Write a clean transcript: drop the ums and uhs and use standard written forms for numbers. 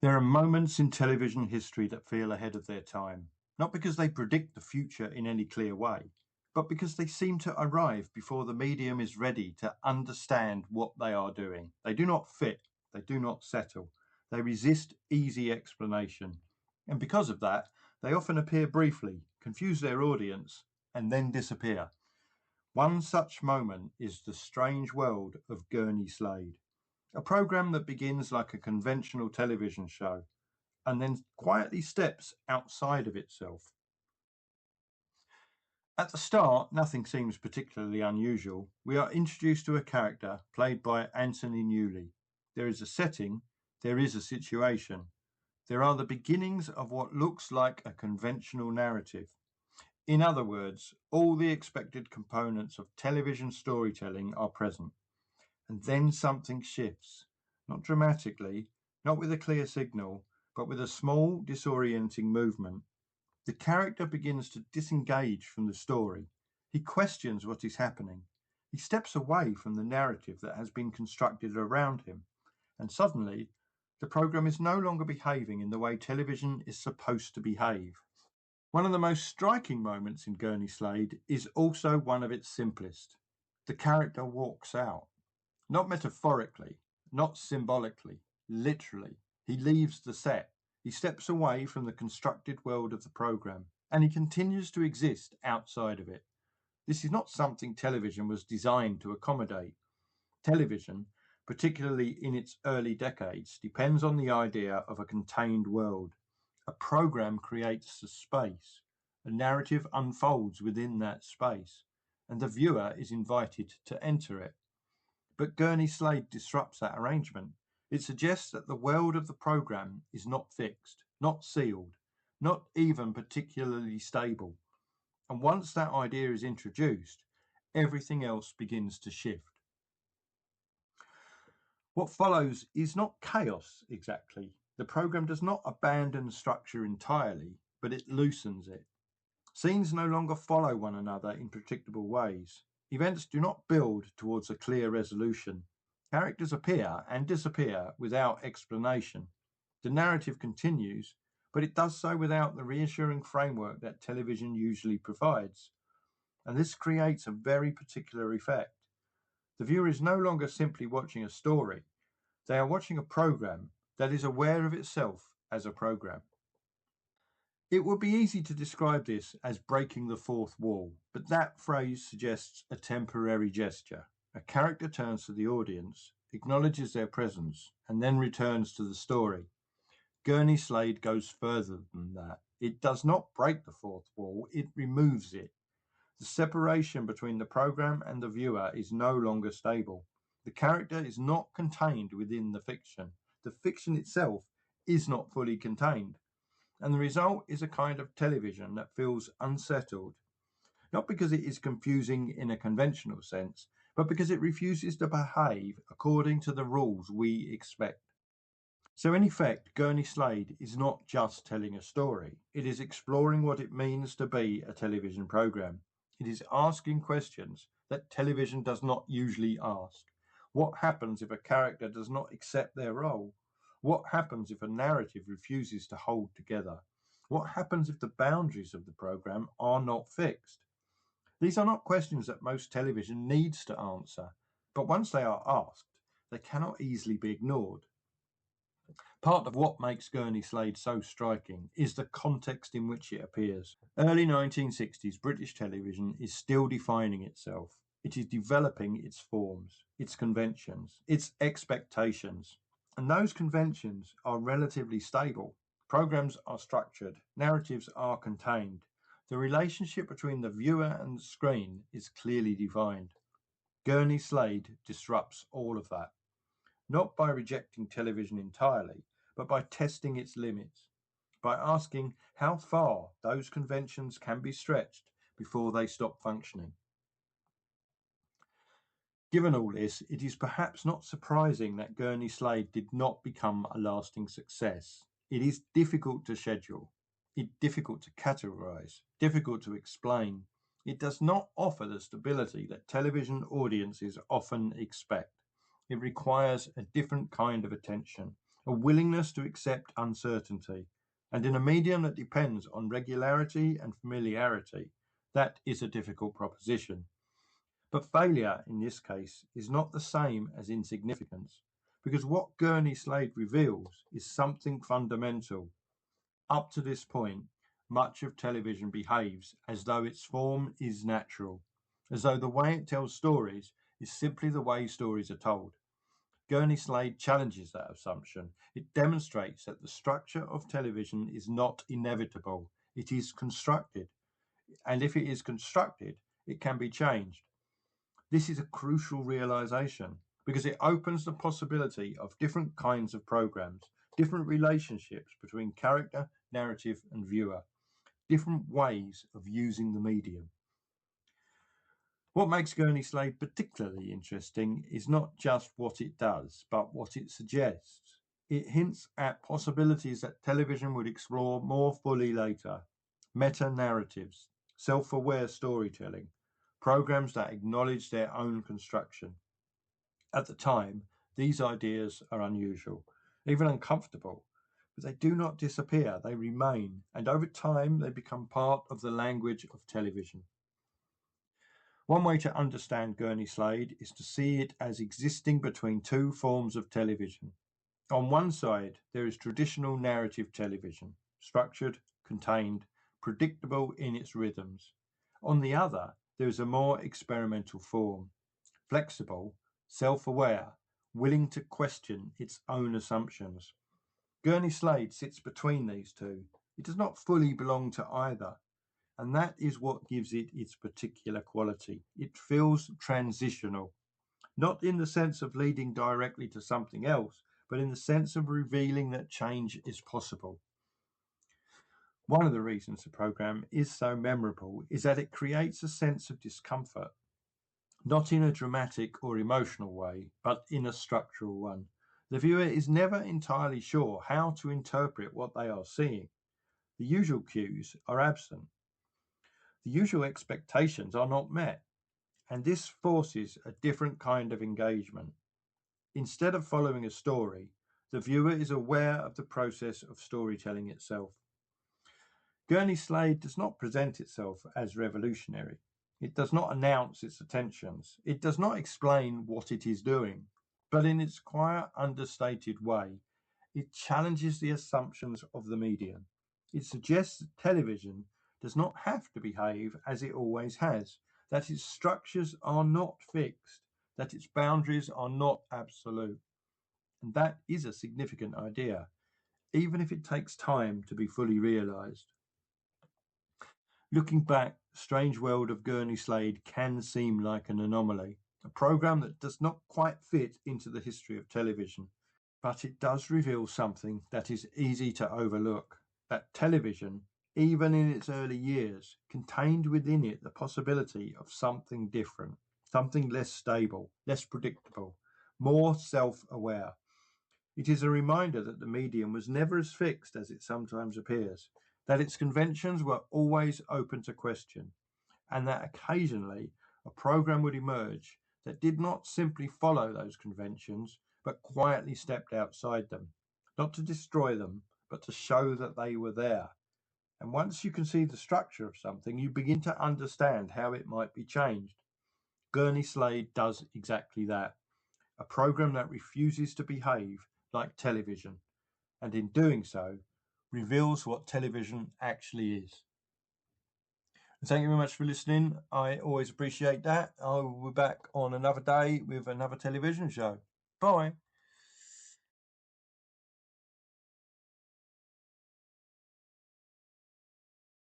There are moments in television history that feel ahead of their time, not because they predict the future in any clear way, but because they seem to arrive before the medium is ready to understand what they are doing. They do not fit, they do not settle, they resist easy explanation. And because of that, they often appear briefly, confuse their audience, and then disappear. One such moment is The Strange World of Gurney Slade, a program that begins like a conventional television show and then quietly steps outside of itself. At the start, nothing seems particularly unusual. We are introduced to a character played by Anthony Newley. There is a setting, there is a situation. There are the beginnings of what looks like a conventional narrative. In other words, all the expected components of television storytelling are present. And then something shifts, not dramatically, not with a clear signal, but with a small, disorienting movement. The character begins to disengage from the story. He questions what is happening. He steps away from the narrative that has been constructed around him. And suddenly, the program is no longer behaving in the way television is supposed to behave. One of the most striking moments in Gurney Slade is also one of its simplest. The character walks out. Not metaphorically, not symbolically, literally. He leaves the set. He steps away from the constructed world of the program, and he continues to exist outside of it. This is not something television was designed to accommodate. Television, particularly in its early decades, depends on the idea of a contained world. A program creates a space. A narrative unfolds within that space, and the viewer is invited to enter it. But Gurney Slade disrupts that arrangement. It suggests that the world of the program is not fixed, not sealed, not even particularly stable. And once that idea is introduced, everything else begins to shift. What follows is not chaos exactly. The program does not abandon structure entirely, but it loosens it. Scenes no longer follow one another in predictable ways. Events do not build towards a clear resolution. Characters appear and disappear without explanation. The narrative continues, but it does so without the reassuring framework that television usually provides. And this creates a very particular effect. The viewer is no longer simply watching a story. They are watching a program that is aware of itself as a program. It would be easy to describe this as breaking the fourth wall, but that phrase suggests a temporary gesture. A character turns to the audience, acknowledges their presence, and then returns to the story. Gurney Slade goes further than that. It does not break the fourth wall, it removes it. The separation between the program and the viewer is no longer stable. The character is not contained within the fiction. The fiction itself is not fully contained. And the result is a kind of television that feels unsettled, not because it is confusing in a conventional sense, but because it refuses to behave according to the rules we expect. So in effect, Gurney Slade is not just telling a story. It is exploring what it means to be a television program. It is asking questions that television does not usually ask. What happens if a character does not accept their role? What happens if a narrative refuses to hold together? What happens if the boundaries of the program are not fixed? These are not questions that most television needs to answer, but once they are asked, they cannot easily be ignored. Part of what makes Gurney Slade so striking is the context in which it appears. Early 1960s British television is still defining itself. It is developing its forms, its conventions, its expectations. And those conventions are relatively stable. Programs are structured, narratives are contained. The relationship between the viewer and the screen is clearly defined. Gurney Slade disrupts all of that, not by rejecting television entirely, but by testing its limits, by asking how far those conventions can be stretched before they stop functioning. Given all this, it is perhaps not surprising that Gurney Slade did not become a lasting success. It is difficult to schedule, difficult to categorize, difficult to explain. It does not offer the stability that television audiences often expect. It requires a different kind of attention, a willingness to accept uncertainty. And in a medium that depends on regularity and familiarity, that is a difficult proposition. But failure in this case is not the same as insignificance, because what Gurney Slade reveals is something fundamental. Up to this point, much of television behaves as though its form is natural, as though the way it tells stories is simply the way stories are told. Gurney Slade challenges that assumption. It demonstrates that the structure of television is not inevitable, it is constructed. And if it is constructed, it can be changed. This is a crucial realization because it opens the possibility of different kinds of programs, different relationships between character, narrative, and viewer, different ways of using the medium. What makes Gurney Slade particularly interesting is not just what it does, but what it suggests. It hints at possibilities that television would explore more fully later: meta-narratives, self-aware storytelling, programs that acknowledge their own construction. At the time, these ideas are unusual, even uncomfortable, but they do not disappear, they remain, and over time they become part of the language of television. One way to understand Gurney Slade is to see it as existing between two forms of television. On one side, there is traditional narrative television, structured, contained, predictable in its rhythms. On the other, there is a more experimental form, flexible, self-aware, willing to question its own assumptions. Gurney Slade sits between these two. It does not fully belong to either, and that is what gives it its particular quality. It feels transitional, not in the sense of leading directly to something else, but in the sense of revealing that change is possible. One of the reasons the program is so memorable is that it creates a sense of discomfort, not in a dramatic or emotional way, but in a structural one. The viewer is never entirely sure how to interpret what they are seeing. The usual cues are absent. The usual expectations are not met, and this forces a different kind of engagement. Instead of following a story, the viewer is aware of the process of storytelling itself. Gurney Slade does not present itself as revolutionary. It does not announce its intentions. It does not explain what it is doing. But in its quiet, understated way, it challenges the assumptions of the medium. It suggests that television does not have to behave as it always has, that its structures are not fixed, that its boundaries are not absolute. And that is a significant idea, even if it takes time to be fully realized. Looking back, Strange World of Gurney Slade can seem like an anomaly, a program that does not quite fit into the history of television. But it does reveal something that is easy to overlook, that television, even in its early years, contained within it the possibility of something different, something less stable, less predictable, more self-aware. It is a reminder that the medium was never as fixed as it sometimes appears, that its conventions were always open to question, and that occasionally a program would emerge that did not simply follow those conventions, but quietly stepped outside them, not to destroy them, but to show that they were there. And once you can see the structure of something, you begin to understand how it might be changed. Gurney Slade does exactly that, a program that refuses to behave like television, and in doing so, reveals what television actually is. Thank you very much for listening. I always appreciate that. I will be back on another day with another television show. Bye.